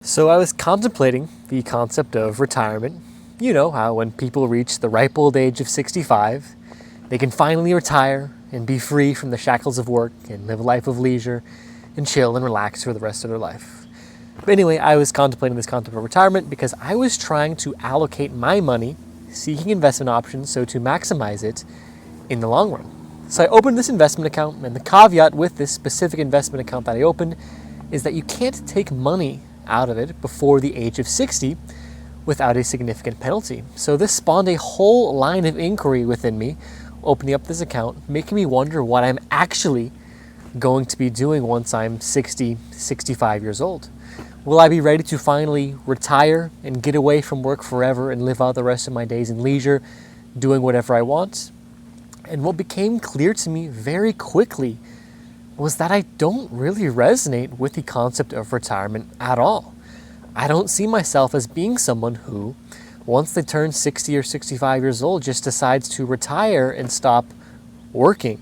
So I was contemplating the concept of retirement. You know how when people reach the ripe old age of 65, they can finally retire and be free from the shackles of work and live a life of leisure and chill and relax for the rest of their life. But anyway, I was contemplating this concept of retirement because I was trying to allocate my money, seeking investment options so to maximize it in the long run. So I opened this investment account, and the caveat with this specific investment account that I opened is that you can't take money out of it before the age of 60 without a significant penalty. So this spawned a whole line of inquiry within me, opening up this account, making me wonder what I'm actually going to be doing once I'm 60, 65 years old. Will I be ready to finally retire and get away from work forever and live out the rest of my days in leisure, doing whatever I want? And what became clear to me very quickly was that I don't really resonate with the concept of retirement at all. I don't see myself as being someone who, once they turn 60 or 65 years old, just decides to retire and stop working.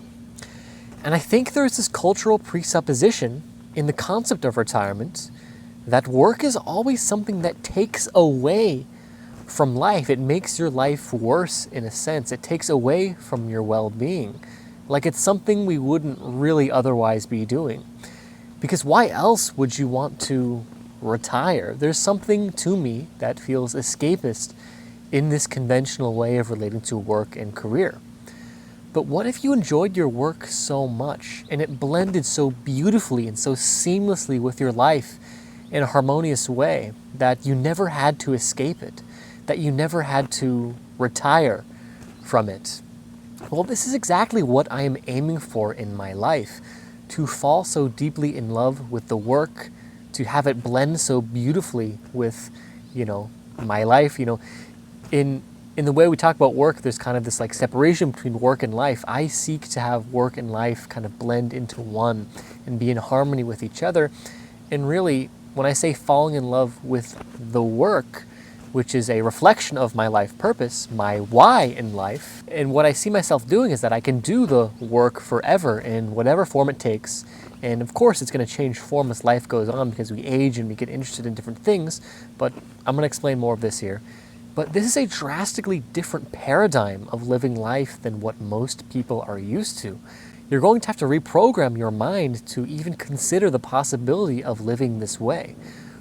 And I think there's this cultural presupposition in the concept of retirement that work is always something that takes away from life. It makes your life worse in a sense. It takes away from your well-being. Like it's something we wouldn't really otherwise be doing. Because why else would you want to retire? There's something to me that feels escapist in this conventional way of relating to work and career. But what if you enjoyed your work so much and it blended so beautifully and so seamlessly with your life in a harmonious way that you never had to escape it, that you never had to retire from it? Well, this is exactly what I am aiming for in my life, to fall so deeply in love with the work, to have it blend so beautifully with, my life. In the way we talk about work, there's kind of this like separation between work and life. I seek to have work and life kind of blend into one and be in harmony with each other. And really, when I say falling in love with the work, which is a reflection of my life purpose, my why in life. And what I see myself doing is that I can do the work forever in whatever form it takes. And of course, it's going to change form as life goes on because we age and we get interested in different things. But I'm going to explain more of this here. But this is a drastically different paradigm of living life than what most people are used to. You're going to have to reprogram your mind to even consider the possibility of living this way.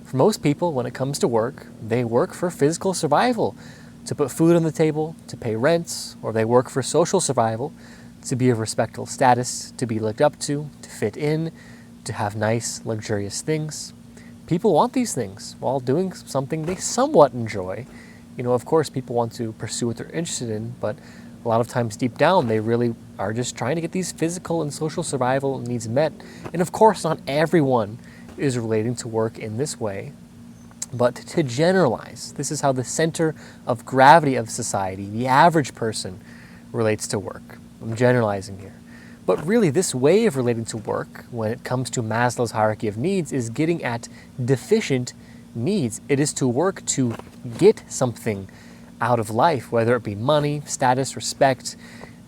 For most people, when it comes to work, they work for physical survival, to put food on the table, to pay rent, or they work for social survival, to be of respectable status, to be looked up to fit in, to have nice, luxurious things. People want these things while doing something they somewhat enjoy. Of course, people want to pursue what they're interested in, but a lot of times deep down, they really are just trying to get these physical and social survival needs met. And of course, not everyone is relating to work in this way, but to generalize, this is how the center of gravity of society, the average person, relates to work. I'm generalizing here. But really, this way of relating to work, when it comes to Maslow's hierarchy of needs, is getting at deficient needs. It is to work to get something out of life, whether it be money, status, respect,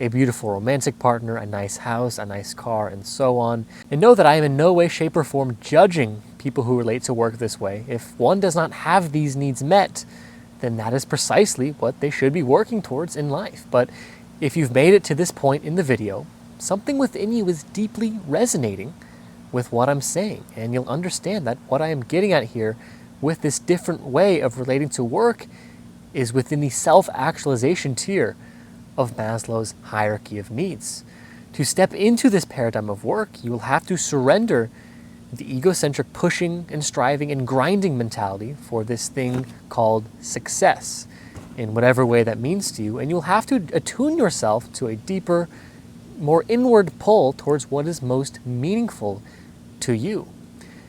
a beautiful romantic partner, a nice house, a nice car, and so on. And know that I am in no way, shape, or form judging people who relate to work this way. If one does not have these needs met, then that is precisely what they should be working towards in life. But if you've made it to this point in the video, something within you is deeply resonating with what I'm saying, and you'll understand that what I am getting at here with this different way of relating to work is within the self-actualization tier of Maslow's hierarchy of needs. To step into this paradigm of work, you will have to surrender the egocentric pushing and striving and grinding mentality for this thing called success, in whatever way that means to you, and you'll have to attune yourself to a deeper, more inward pull towards what is most meaningful to you.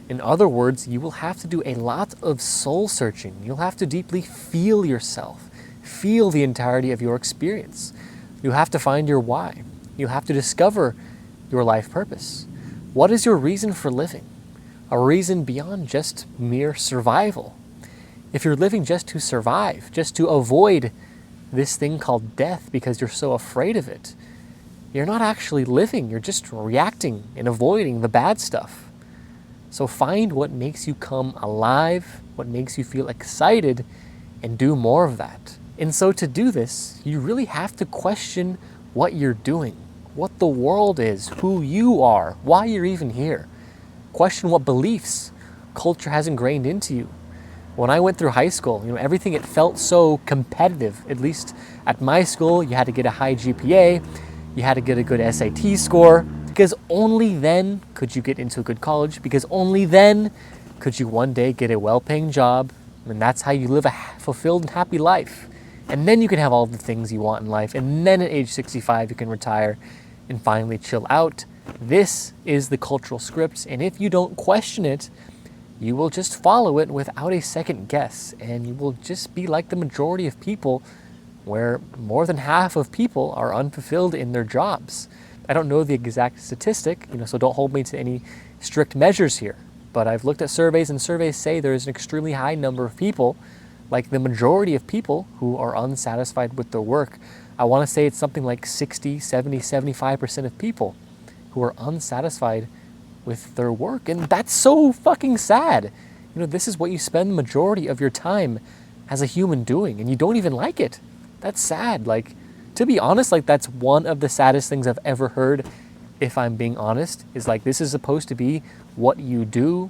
In other words, you will have to do a lot of soul searching. You'll have to deeply feel yourself, feel the entirety of your experience. You have to find your why. You have to discover your life purpose. What is your reason for living? A reason beyond just mere survival. If you're living just to survive, just to avoid this thing called death because you're so afraid of it, you're not actually living. You're just reacting and avoiding the bad stuff. So find what makes you come alive what makes you feel excited, and do more of that. And so to do this, you really have to question what you're doing, what the world is, who you are, why you're even here. Question what beliefs culture has ingrained into you. When I went through high school, everything, it felt so competitive. At least at my school, you had to get a high GPA, you had to get a good SAT score, because only then could you get into a good college, because only then could you one day get a well-paying job, and that's how you live a fulfilled and happy life. And then you can have all the things you want in life, and then at age 65 you can retire and finally chill out. This is the cultural script, and if you don't question it, you will just follow it without a second guess, and you will just be like the majority of people, where more than half of people are unfulfilled in their jobs. I don't know the exact statistic, so don't hold me to any strict measures here, but I've looked at surveys, and surveys say there's an extremely high number of people, like the majority of people, who are unsatisfied with their work. I want to say it's something like 60, 70, 75% of people who are unsatisfied with their work. And that's so fucking sad. This is what you spend the majority of your time as a human doing, and you don't even like it. That's sad. To be honest, that's one of the saddest things I've ever heard, if I'm being honest, is this is supposed to be what you do,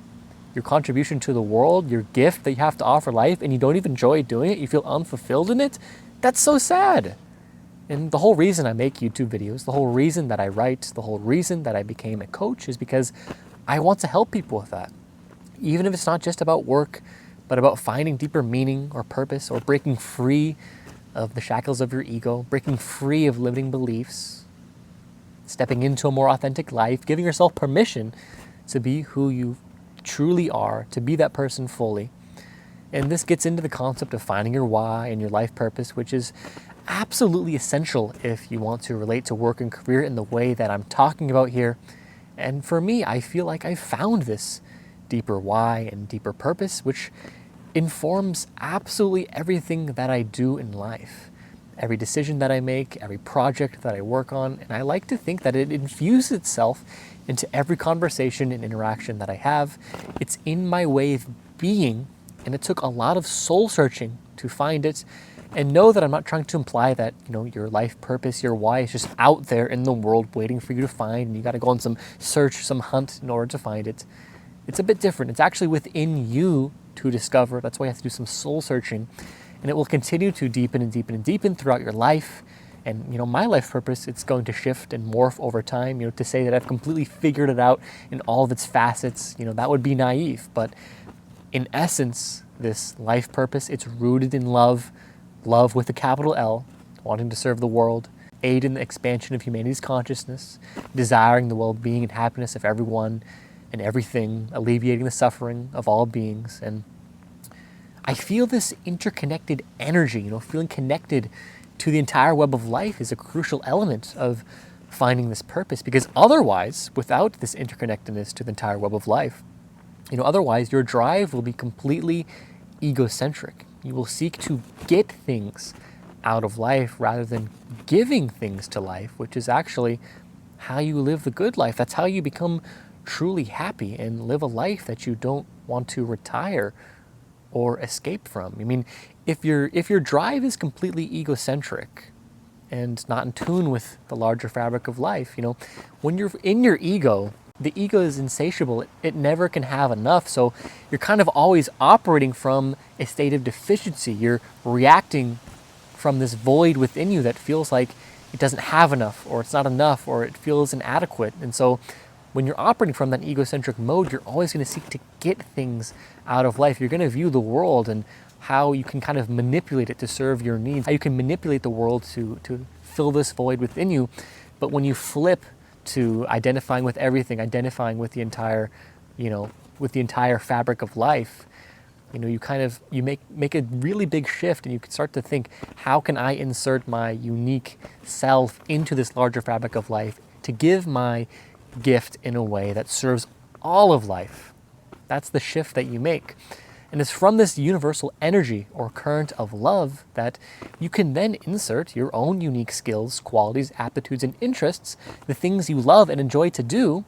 your contribution to the world, your gift that you have to offer life, and you don't even enjoy doing it, you feel unfulfilled in it. That's so sad. And the whole reason I make YouTube videos, the whole reason that I write, the whole reason that I became a coach is because I want to help people with that. Even if it's not just about work, but about finding deeper meaning or purpose, or breaking free of the shackles of your ego, breaking free of limiting beliefs, stepping into a more authentic life, giving yourself permission to be who you truly are, to be that person fully. And this gets into the concept of finding your why and your life purpose, which is absolutely essential if you want to relate to work and career in the way that I'm talking about here. And for me, I feel like I found this deeper why and deeper purpose, which informs absolutely everything that I do in life. Every decision that I make, every project that I work on, and I like to think that it infuses itself into every conversation and interaction that I have. It's in my way of being, and it took a lot of soul searching to find it. And know that I'm not trying to imply that, your life purpose, your why is just out there in the world waiting for you to find, and you got to go on some search, some hunt in order to find it. It's a bit different. It's actually within you to discover. That's why you have to do some soul searching, and it will continue to deepen and deepen and deepen throughout your life. And, my life purpose, it's going to shift and morph over time. To say that I've completely figured it out in all of its facets, that would be naive. But in essence, this life purpose, it's rooted in love with a capital L, wanting to serve the world, aid in the expansion of humanity's consciousness, desiring the well-being and happiness of everyone and everything, alleviating the suffering of all beings. And I feel this interconnected energy, feeling connected to the entire web of life is a crucial element of finding this purpose, because otherwise, without this interconnectedness to the entire web of life, otherwise your drive will be completely egocentric. You will seek to get things out of life rather than giving things to life, which is actually how you live the good life. That's how you become truly happy and live a life that you don't want to retire or escape from. If your drive is completely egocentric and not in tune with the larger fabric of life, when you're in your ego, the ego is insatiable. It never can have enough. So you're kind of always operating from a state of deficiency. You're reacting from this void within you that feels like it doesn't have enough, or it's not enough, or it feels inadequate. And so when you're operating from that egocentric mode, you're always going to seek to get things out of life. You're going to view the world and how you can kind of manipulate it to serve your needs, how you can manipulate the world to fill this void within you. But when you flip to identifying with everything, identifying with the entire, with the entire fabric of life, you make a really big shift, and you can start to think, how can I insert my unique self into this larger fabric of life to give my gift in a way that serves all of life? That's the shift that you make. And it's from this universal energy or current of love that you can then insert your own unique skills, qualities, aptitudes, and interests, the things you love and enjoy to do,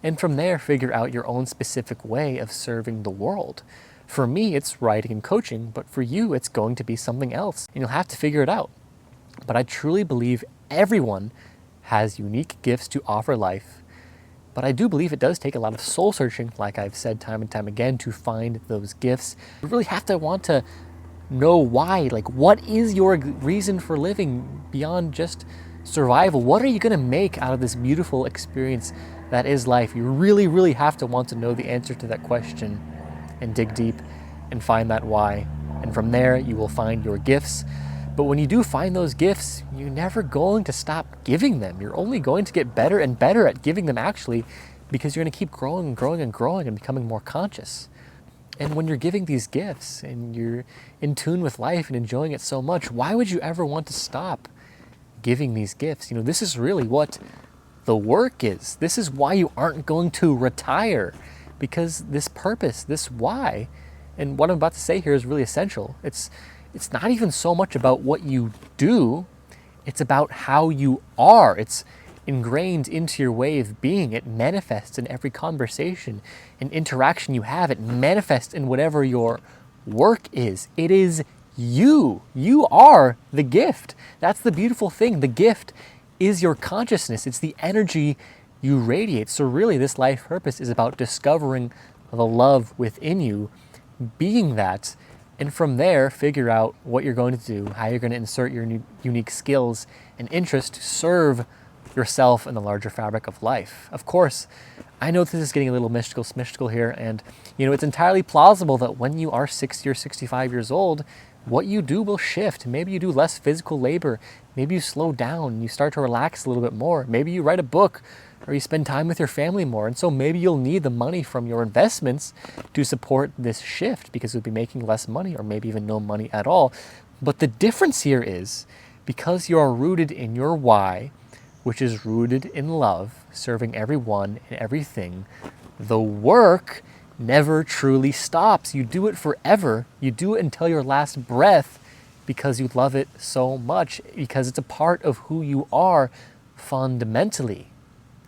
and from there figure out your own specific way of serving the world. For me, it's writing and coaching, but for you, it's going to be something else, and you'll have to figure it out. But I truly believe everyone has unique gifts to offer life. But I do believe it does take a lot of soul searching, like I've said time and time again, to find those gifts. You really have to want to know why. Like, what is your reason for living beyond just survival? What are you going to make out of this beautiful experience that is life? You really, really have to want to know the answer to that question and dig deep and find that why. And from there, you will find your gifts. But when you do find those gifts, you're never going to stop giving them. You're only going to get better and better at giving them, actually, because you're going to keep growing and growing and growing and becoming more conscious. And when you're giving these gifts and you're in tune with life and enjoying it so much, why would you ever want to stop giving these gifts? You know, this is really what the work is. This is why you aren't going to retire, because this purpose, this why, and what I'm about to say here is really essential. It's not even so much about what you do, it's about how you are. It's ingrained into your way of being. It manifests in every conversation and interaction you have. It manifests in whatever your work is. It is you. You are the gift. That's the beautiful thing. The gift is your consciousness. It's the energy you radiate. So really, this life purpose is about discovering the love within you, being that, and from there, figure out what you're going to do, how you're going to insert your unique skills and interests to serve yourself in the larger fabric of life. Of course, I know this is getting a little mystical here, and it's entirely plausible that when you are 60 or 65 years old, what you do will shift. Maybe you do less physical labor. Maybe you slow down, you start to relax a little bit more. Maybe you write a book, or you spend time with your family more. And so maybe you'll need the money from your investments to support this shift, because you'll be making less money or maybe even no money at all. But the difference here is, because you are rooted in your why, which is rooted in love, serving everyone and everything, the work never truly stops. You do it forever. You do it until your last breath, because you love it so much, because it's a part of who you are fundamentally.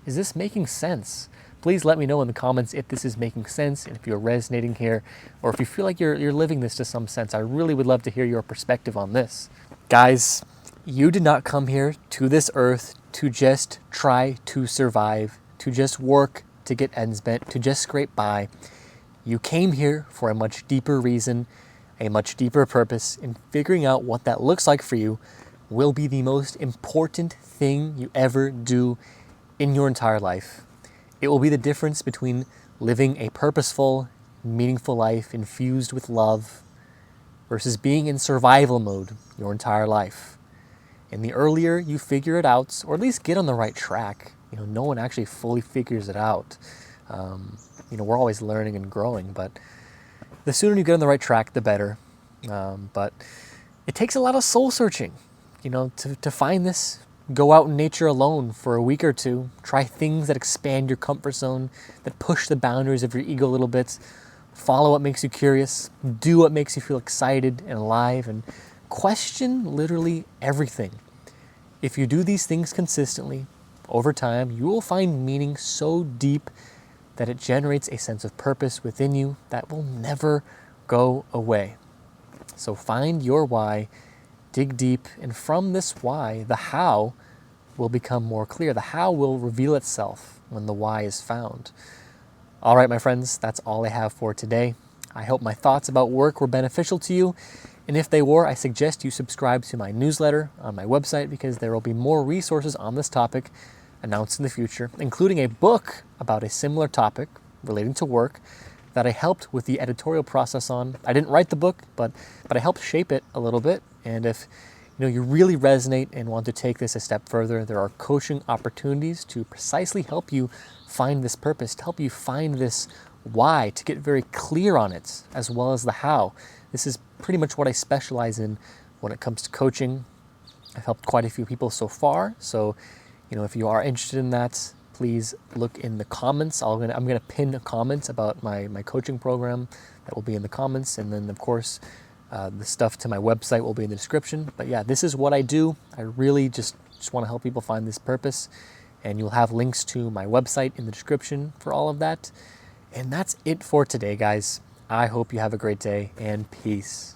Is this making sense? Please let me know in the comments if this is making sense, and if you're resonating here, or if you feel like you're living this to some sense. I really would love to hear your perspective on this. Guys, you did not come here to this earth to just try to survive, to just work to get ends met, to just scrape by. You came here for a much deeper reason, a much deeper purpose, and figuring out what that looks like for you will be the most important thing you ever do in your entire life. It will be the difference between living a purposeful, meaningful life infused with love versus being in survival mode your entire life. And the earlier you figure it out, or at least get on the right track, no one actually fully figures it out. We're always learning and growing, but the sooner you get on the right track, the better. But it takes a lot of soul searching, to find this. Go out in nature alone for a week or two. Try things that expand your comfort zone, that push the boundaries of your ego a little bit. Follow what makes you curious. Do what makes you feel excited and alive, and question literally everything. If you do these things consistently, over time, you will find meaning so deep that it generates a sense of purpose within you that will never go away. So find your why, dig deep, and from this why, the how will become more clear. The how will reveal itself when the why is found. All right, my friends, that's all I have for today. I hope my thoughts about work were beneficial to you. And if they were, I suggest you subscribe to my newsletter on my website, because there will be more resources on this topic announced in the future, including a book about a similar topic relating to work that I helped with the editorial process on. I didn't write the book, but I helped shape it a little bit. And if you really resonate and want to take this a step further, there are coaching opportunities to precisely help you find this purpose, to help you find this why, to get very clear on it, as well as the how. This is pretty much what I specialize in when it comes to coaching. I've helped quite a few people so far. So, if you are interested in that, please look in the comments. I'm gonna pin comments about my coaching program. That will be in the comments. And then, of course, the stuff to my website will be in the description. But yeah, this is what I do. I really just want to help people find this purpose. And you'll have links to my website in the description for all of that. And that's it for today, guys. I hope you have a great day, and peace.